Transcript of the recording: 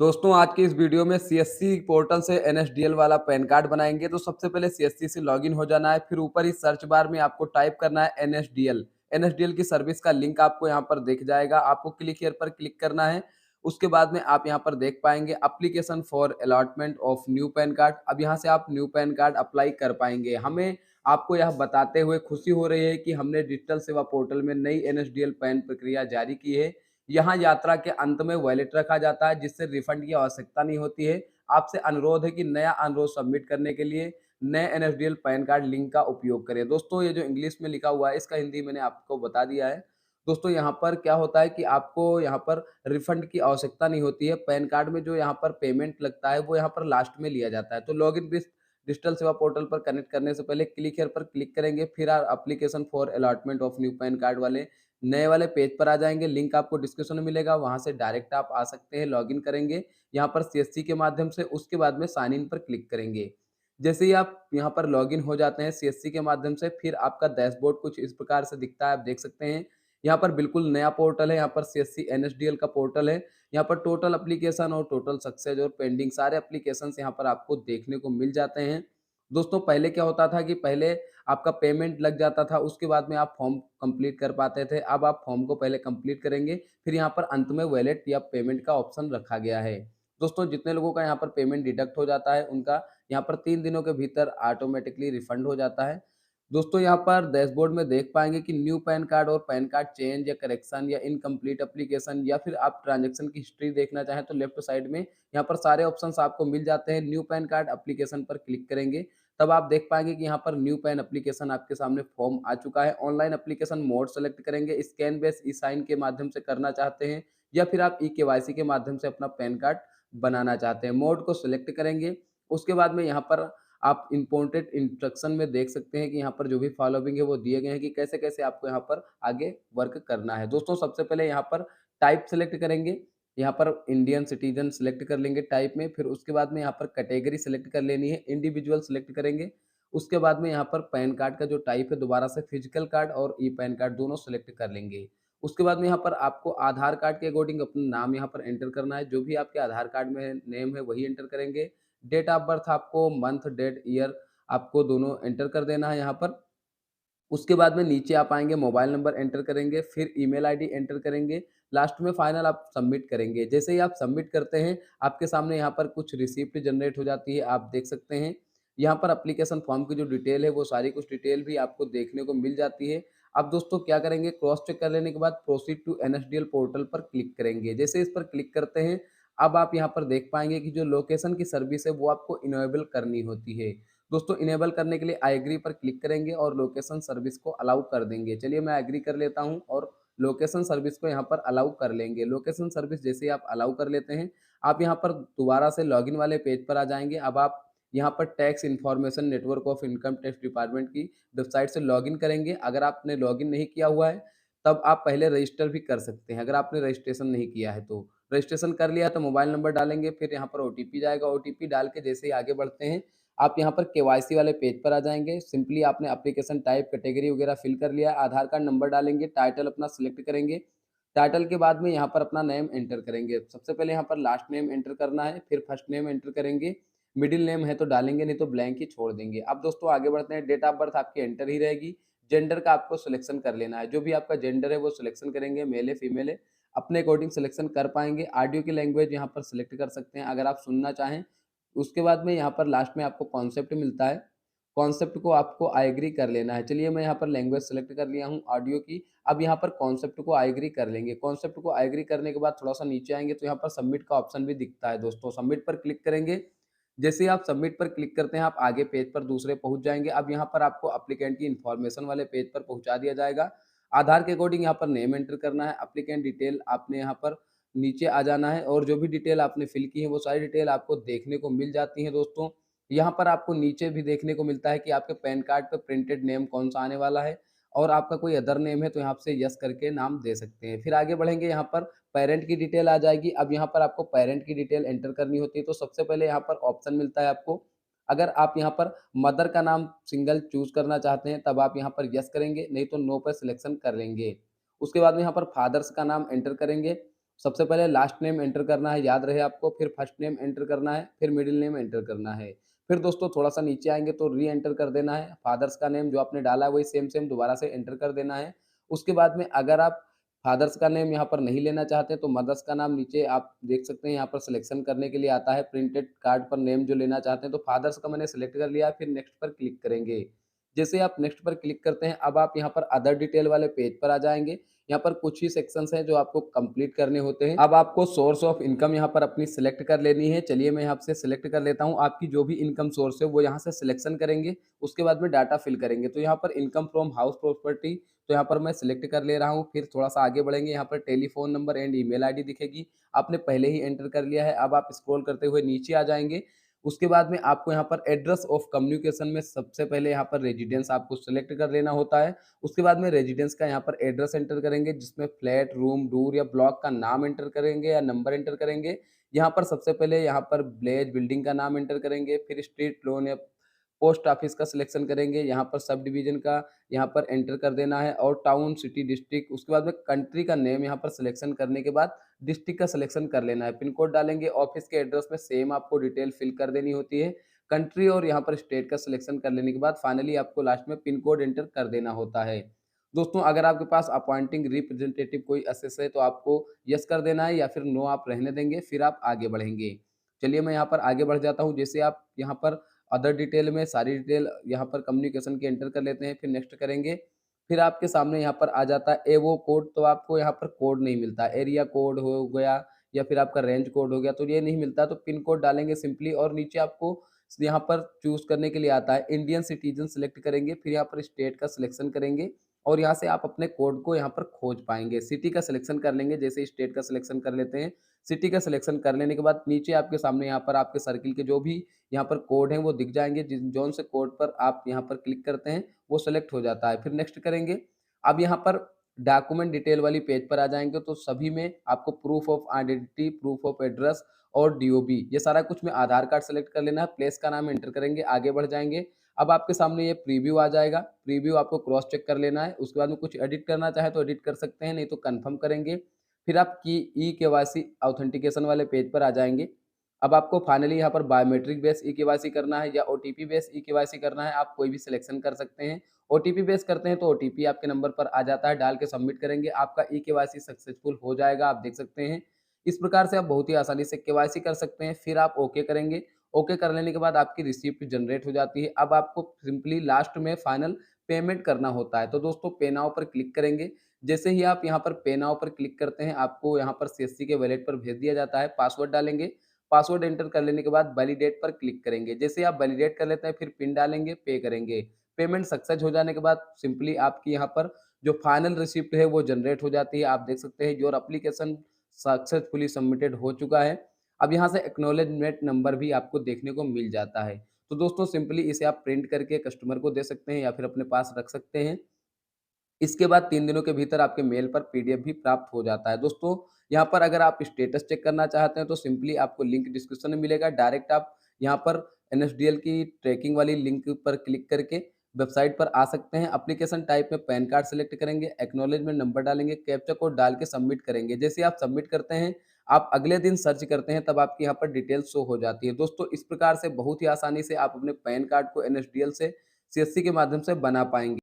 दोस्तों आज की इस वीडियो में सीएससी पोर्टल से एनएसडीएल वाला पैन कार्ड बनाएंगे। तो सबसे पहले सीएससी से लॉगिन हो जाना है, फिर ऊपर ही सर्च बार में आपको टाइप करना है एनएसडीएल। एनएसडीएल की सर्विस का लिंक आपको यहाँ पर दिख जाएगा, आपको क्लिक हियर पर क्लिक करना है। उसके बाद में आप यहाँ पर देख पाएंगे application for allotment of new pan card. अब यहाँ से आप न्यू पैन कार्ड अप्लाई कर पाएंगे। हमें आपको यह बताते हुए खुशी हो रही है कि हमने डिजिटल सेवा पोर्टल में नई एनएसडीएल पैन प्रक्रिया जारी की है। यहाँ यात्रा के अंत में वॉलेट रखा जाता है, जिससे रिफंड की आवश्यकता नहीं होती है। आपसे अनुरोध है कि नया अनुरोध सबमिट करने के लिए नए एनएसडीएल पैन कार्ड लिंक का उपयोग करें। दोस्तों ये जो इंग्लिश में लिखा हुआ है इसका हिंदी मैंने आपको बता दिया है। दोस्तों यहाँ पर क्या होता है कि आपको यहाँ पर रिफंड की आवश्यकता नहीं होती है। पैन कार्ड में जो यहाँ पर पेमेंट लगता है वो यहाँ पर लास्ट में लिया जाता है। तो लॉग इन डिजिटल सेवा पोर्टल पर कनेक्ट करने से पहले क्लिक हियर पर क्लिक करेंगे, फिर application for allotment of new pan card वाले नए वाले पेज पर आ जाएंगे। लिंक आपको डिस्क्रिप्शन में मिलेगा, वहां से डायरेक्ट आप आ सकते हैं, लॉगिन करेंगे यहाँ पर सीएससी के माध्यम से। उसके बाद में साइन इन पर क्लिक करेंगे। जैसे ही आप यहाँ पर लॉगिन हो जाते हैं सीएससी के माध्यम से, फिर आपका डैशबोर्ड कुछ इस प्रकार से दिखता है, आप देख सकते हैं। यहाँ पर बिल्कुल नया पोर्टल है, यहाँ पर सीएससी एनएसडीएल का पोर्टल है। यहाँ पर टोटल एप्लीकेशन और टोटल सक्सेस और पेंडिंग सारे एप्लीकेशन यहाँ पर आपको देखने को मिल जाते हैं। दोस्तों पहले क्या होता था कि पहले आपका पेमेंट लग जाता था, उसके बाद में आप फॉर्म कंप्लीट कर पाते थे। अब आप फॉर्म को पहले कंप्लीट करेंगे, फिर यहाँ पर अंत में वॉलेट या पेमेंट का ऑप्शन रखा गया है। दोस्तों जितने लोगों का यहाँ पर पेमेंट डिडक्ट हो जाता है उनका यहाँ पर 3 दिनों के भीतर ऑटोमेटिकली रिफंड हो जाता है। दोस्तों यहाँ पर डैशबोर्ड में देख पाएंगे कि न्यू पैन कार्ड और पैन कार्ड चेंज या करेक्शन या इनकम्प्लीट एप्लीकेशन, या फिर आप ट्रांजैक्शन की हिस्ट्री देखना चाहें तो लेफ्ट साइड में यहाँ पर सारे ऑप्शंस आपको मिल जाते हैं। न्यू पैन कार्ड एप्लीकेशन पर क्लिक करेंगे, तब आप देख पाएंगे कि यहाँ पर न्यू पैन एप्लीकेशन आपके सामने फॉर्म आ चुका है। ऑनलाइन एप्लीकेशन मोड सेलेक्ट करेंगे, स्कैन बेस ई साइन के माध्यम से करना चाहते हैं या फिर आप ई केवाईसी के माध्यम से अपना पैन कार्ड बनाना चाहते हैं। मोड को सिलेक्ट करेंगे। उसके बाद में यहाँ पर आप इम्पोर्टेंट इंस्ट्रक्शन में देख सकते हैं कि यहाँ पर जो भी फॉलोइंग है वो दिए गए हैं कि कैसे कैसे आपको यहाँ पर आगे वर्क करना है। दोस्तों सबसे पहले यहाँ पर टाइप सेलेक्ट करेंगे, यहाँ पर इंडियन सिटीजन सेलेक्ट कर लेंगे टाइप में। फिर उसके बाद में यहाँ पर कैटेगरी सेलेक्ट कर लेनी है, इंडिविजुअल सेलेक्ट करेंगे। उसके बाद में यहाँ पर पैन कार्ड का जो टाइप है दोबारा से फिजिकल कार्ड और ई पैन कार्ड दोनों सेलेक्ट कर लेंगे। उसके बाद में यहाँ पर आपको आधार कार्ड के अकॉर्डिंग अपना नाम यहाँ पर एंटर करना है, जो भी आपके आधार कार्ड में नेम है वही एंटर करेंगे। डेट ऑफ बर्थ आपको मंथ डेट ईयर आपको दोनों एंटर कर देना है यहाँ पर। उसके बाद में नीचे आप आएँगे, मोबाइल नंबर एंटर करेंगे, फिर ईमेल आईडी एंटर करेंगे, लास्ट में फाइनल आप सबमिट करेंगे। जैसे ही आप सबमिट करते हैं, आपके सामने यहाँ पर कुछ रिसिप्ट जनरेट हो जाती है, आप देख सकते हैं। यहाँ पर एप्लीकेशन फॉर्म की जो डिटेल है, वो सारी कुछ डिटेल भी आपको देखने को मिल जाती है। अब दोस्तों क्या करेंगे, क्रॉस चेक कर लेने के बाद प्रोसीड टू एनएसडीएल पोर्टल पर क्लिक करेंगे। जैसे इस पर क्लिक करते हैं, अब आप यहाँ पर देख पाएँगे कि जो लोकेशन की सर्विस है, वो आपको इनेबल करनी होती है। दोस्तों इनेबल करने के लिए आई एग्री पर क्लिक करेंगे और लोकेशन सर्विस को अलाउ कर देंगे। चलिए मैं एग्री कर लेता हूं और लोकेशन सर्विस को यहां पर अलाउ कर लेंगे। लोकेशन सर्विस जैसे ही आप अलाउ कर लेते हैं, आप यहां पर दोबारा से लॉगिन वाले पेज पर आ जाएंगे। अब आप यहां पर tax information network of income tax department की वेबसाइट से लॉगिन करेंगे। अगर आपने लॉगिन नहीं किया हुआ है तब आप पहले रजिस्टर भी कर सकते हैं। अगर आपने रजिस्ट्रेशन नहीं किया है तो रजिस्ट्रेशन कर लिया तो मोबाइल नंबर डालेंगे, फिर यहाँ पर ओटीपी जाएगा। ओटीपी डाल के जैसे ही आगे बढ़ते हैं, आप यहाँ पर केवाईसी वाले पेज पर आ जाएँगे। सिंपली आपने एप्लीकेशन टाइप, कैटेगरी वगैरह फिल कर लिया, आधार कार्ड नंबर डालेंगे, टाइटल अपना सिलेक्ट करेंगे। टाइटल के बाद में यहाँ पर अपना नेम एंटर करेंगे। सबसे पहले यहाँ पर लास्ट नेम एंटर करना है, फिर फर्स्ट नेम एंटर करेंगे। मिडिल नेम है तो डालेंगे, नहीं तो ब्लैंक ही छोड़ देंगे। अब दोस्तों आगे बढ़ते हैं। डेट ऑफ बर्थ आपकी एंटर ही रहेगी। जेंडर का आपको सिलेक्शन कर लेना है, जो भी आपका जेंडर है वो सिलेक्शन करेंगे, मेल है फीमेल है, अपने अकॉर्डिंग सिलेक्शन कर पाएँगे। ऑडियो की लैंग्वेज यहाँ पर सिलेक्ट कर सकते हैं अगर आप सुनना चाहें। उसके बाद में यहाँ पर लास्ट में आपको कॉन्सेप्ट मिलता है, कॉन्सेप्ट को आपको आई एग्री कर लेना है। चलिए मैं यहाँ पर लैंग्वेज सेलेक्ट कर लिया हूँ ऑडियो की। अब यहाँ पर कॉन्सेप्ट को आई एग्री कर लेंगे। कॉन्सेप्ट को आई एग्री करने के बाद थोड़ा-सा नीचे आएँगे तो यहाँ पर सबमिट का ऑप्शन भी दिखता है दोस्तों, सबमिट पर क्लिक करेंगे। जैसे ही आप सबमिट पर क्लिक करते हैं, आप आगे पेज पर दूसरे पहुँच जाएँगे। अब यहाँ पर आपको एप्लीकेंट की इन्फॉर्मेशन वाले पेज पर पहुँचा दिया जाएगा। आधार के अकॉर्डिंग यहाँ पर नेम एंटर करना है, एप्लीकेंट डिटेल आपने यहाँ पर नीचे आ जाना है और जो भी डिटेल आपने फिल की है वो सारी डिटेल आपको देखने को मिल जाती है दोस्तों। यहाँ पर आपको नीचे भी देखने को मिलता है कि आपके पैन कार्ड पे प्रिंटेड नेम कौन-सा आने वाला है और आपका कोई अदर नेम है तो यहाँ से यस करके नाम दे सकते हैं। फिर आगे बढ़ेंगे, यहाँ पर पेरेंट की डिटेल आ जाएगी। अब यहाँ पर आपको पेरेंट की डिटेल एंटर करनी होती है, तो सबसे पहले यहाँ पर ऑप्शन मिलता है आपको। अगर आप यहाँ पर मदर का नाम सिंगल चूज़ करना चाहते हैं तब आप यहाँ पर यस करेंगे, नहीं तो नो पर सिलेक्शन कर लेंगे। उसके बाद में यहाँ पर फादर्स का नाम एंटर करेंगे। सबसे पहले लास्ट नेम एंटर करना है, याद रहे आपको, फिर फर्स्ट नेम एंटर करना है, फिर मिडिल नेम एंटर करना है। फिर दोस्तों थोड़ा-सा नीचे आएँगे तो री एंटर कर देना है, फादर्स का नेम जो आपने डाला है वही सेम-सेम दोबारा से एंटर कर देना है। उसके बाद में अगर आप फादर्स का नेम यहाँ पर नहीं लेना चाहते तो मदर्स का नाम नीचे आप देख सकते हैं यहाँ पर सिलेक्शन करने के लिए आता है प्रिंटेड कार्ड पर नेम जो लेना चाहते हैं, तो फादर्स का मैंने सिलेक्ट कर लिया, फिर नेक्स्ट पर क्लिक करेंगे। जैसे आप नेक्स्ट पर क्लिक करते हैं, अब आप यहाँ पर अदर डिटेल वाले पेज पर आ जाएँगे। यहाँ पर कुछ ही सेक्शंस हैं जो आपको कंप्लीट करने होते हैं। अब आपको सोर्स ऑफ इनकम यहाँ पर अपनी सिलेक्ट कर लेनी है। चलिए मैं यहाँ से सिलेक्ट कर लेता हूँ। आपकी जो भी इनकम सोर्स है वो यहाँ से सिलेक्शन करेंगे, उसके बाद में डाटा फिल करेंगे। तो यहाँ पर इनकम फ्रॉम हाउस प्रॉपर्टी, तो यहाँ पर मैं सिलेक्ट कर ले रहा हूँ। फिर थोड़ा-सा आगे बढ़ेंगे, यहाँ पर telephone number and email ID दिखेगी। आपने पहले ही एंटर कर लिया है। अब आप स्क्रॉल करते हुए नीचे आ जाएँगे। उसके बाद में आपको यहाँ पर एड्रेस ऑफ कम्युनिकेशन में सबसे पहले यहाँ पर रेजिडेंस आपको सिलेक्ट कर लेना होता है। उसके बाद में रेजिडेंस का यहाँ पर एड्रेस एंटर करेंगे, जिसमें फ्लैट, रूम, डूर या ब्लॉक का नाम एंटर करेंगे या नंबर एंटर करेंगे। यहाँ पर सबसे पहले यहाँ पर विलेज, बिल्डिंग का नाम एंटर करेंगे, फिर स्ट्रीट, लोन या पोस्ट ऑफिस का सिलेक्शन करेंगे, यहाँ पर सब डिवीज़न का यहाँ पर एंटर कर देना है और टाउन, सिटी, डिस्ट्रिक्ट, उसके बाद में कंट्री का नेम यहाँ पर सिलेक्शन करने के बाद डिस्ट्रिक्ट का सिलेक्शन कर लेना है। पिन कोड डालेंगे, ऑफिस के एड्रेस में सेम आपको डिटेल फिल कर देनी होती है। कंट्री और यहाँ पर स्टेट का सिलेक्शन कर लेने के बाद फाइनली आपको लास्ट में पिन कोड एंटर कर देना होता है। दोस्तों अगर आपके पास अपॉइंटिंग रिप्रेजेंटेटिव कोई असेस है तो आपको यस कर देना है या फिर नो आप रहने देंगे, फिर आप आगे बढ़ेंगे। चलिए मैं यहाँ पर आगे बढ़ जाता हूँ। जैसे आप यहाँ पर अदर डिटेल में सारी डिटेल यहाँ पर कम्युनिकेशन की एंटर कर लेते हैं, फिर नेक्स्ट करेंगे। फिर आपके सामने यहाँ पर आ जाता है एवो कोड, तो आपको यहाँ पर कोड नहीं मिलता। एरिया कोड हो गया या फिर आपका रेंज कोड हो गया, तो ये नहीं मिलता, तो पिन कोड डालेंगे सिंपली और नीचे आपको यहाँ पर चूज़ करने के लिए आता है इंडियन सिटीज़न सेलेक्ट करेंगे, फिर यहाँ पर स्टेट का सिलेक्शन करेंगे और यहाँ से आप अपने कोड को यहाँ पर खोज पाएँगे। सिटी का सिलेक्शन कर लेंगे, जैसे स्टेट का सिलेक्शन कर लेते हैं। सिटी का सिलेक्शन कर लेने के बाद नीचे आपके सामने यहाँ पर आपके सर्किल के जो भी यहाँ पर कोड हैं वो दिख जाएँगे, जिस जौन से कोड पर आप यहाँ पर क्लिक करते हैं वो सेलेक्ट हो जाता है। फिर नेक्स्ट करेंगे। अब यहाँ पर डॉक्यूमेंट डिटेल वाली पेज पर आ जाएँगे, तो सभी में आपको proof of identity, proof of address और डीओबी ये सारा कुछ में आधार कार्ड सेलेक्ट कर लेना है, प्लेस का नाम एंटर करेंगे, आगे बढ़ जाएँगे। अब आपके सामने ये प्रीव्यू आ जाएगा, प्रीव्यू आपको क्रॉस चेक कर लेना है, उसके बाद में कुछ एडिट करना चाहे तो एडिट कर सकते हैं, नहीं तो कन्फर्म करेंगे। फिर आप की ई-केवाईसी ऑथेंटिकेशन वाले पेज पर आ जाएँगे। अब आपको फाइनली यहाँ पर बायोमेट्रिक बेस ई-केवाईसी करना है या ओटीपी बेस ई-केवाईसी करना है, आप कोई भी सिलेक्शन कर सकते हैं। ओटीपी बेस करते हैं तो ओटीपी आपके नंबर पर आ जाता है, डाल के सबमिट करेंगे, आपका ई-केवाईसी सक्सेसफुल हो जाएगा, आप देख सकते हैं। इस प्रकार से आप बहुत ही आसानी से केवाईसी कर सकते हैं, फिर आप ओके करेंगे। ओके कर लेने के बाद आपकी रिसिप्ट जनरेट हो जाती है। अब आपको सिंपली लास्ट में फाइनल पेमेंट करना होता है। तो दोस्तों पे नाउ पर क्लिक करेंगे। जैसे ही आप यहाँ पर पे नाउ पर क्लिक करते हैं, आपको यहाँ पर सीएससी के वॉलेट पर भेज दिया जाता है। पासवर्ड डालेंगे, पासवर्ड एंटर कर लेने के बाद वैलिडेट पर क्लिक करेंगे। जैसे आप वैलिडेट कर लेते हैं, फिर पिन डालेंगे, पे करेंगे। पेमेंट सक्सेस हो जाने के बाद सिंपली आपकी यहाँ पर जो फाइनल रिसिप्ट है वो जनरेट हो जाती है। आप देख सकते हैं योर एप्लीकेशन सक्सेसफुली सबमिटेड हो चुका है। अब यहाँ से एक्नॉलेजमेंट नंबर भी आपको देखने को मिल जाता है। तो दोस्तों सिंपली इसे आप प्रिंट करके कस्टमर को दे सकते हैं या फिर अपने पास रख सकते हैं। इसके बाद 3 दिनों के भीतर आपके मेल पर पीडीएफ भी प्राप्त हो जाता है। दोस्तों यहाँ पर अगर आप स्टेटस चेक करना चाहते हैं तो सिंपली आपको लिंक डिस्क्रिप्शन में मिलेगा। डायरेक्ट आप यहाँ पर एनएसडीएल की ट्रैकिंग वाली लिंक पर क्लिक करके वेबसाइट पर आ सकते हैं। एप्लीकेशन टाइप में पैन कार्ड सेलेक्ट करेंगे, एक्नॉलेजमेंट नंबर डालेंगे, कैप्चा कोड डाल के सबमिट करेंगे। जैसे आप सबमिट करते हैं, आप अगले दिन सर्च करते हैं, तब आपकी यहाँ पर डिटेल्स शो हो जाती है। दोस्तों इस प्रकार से बहुत ही आसानी से आप अपने पैन कार्ड को एनएसडीएल से सीएससी के माध्यम से बना पाएँगे।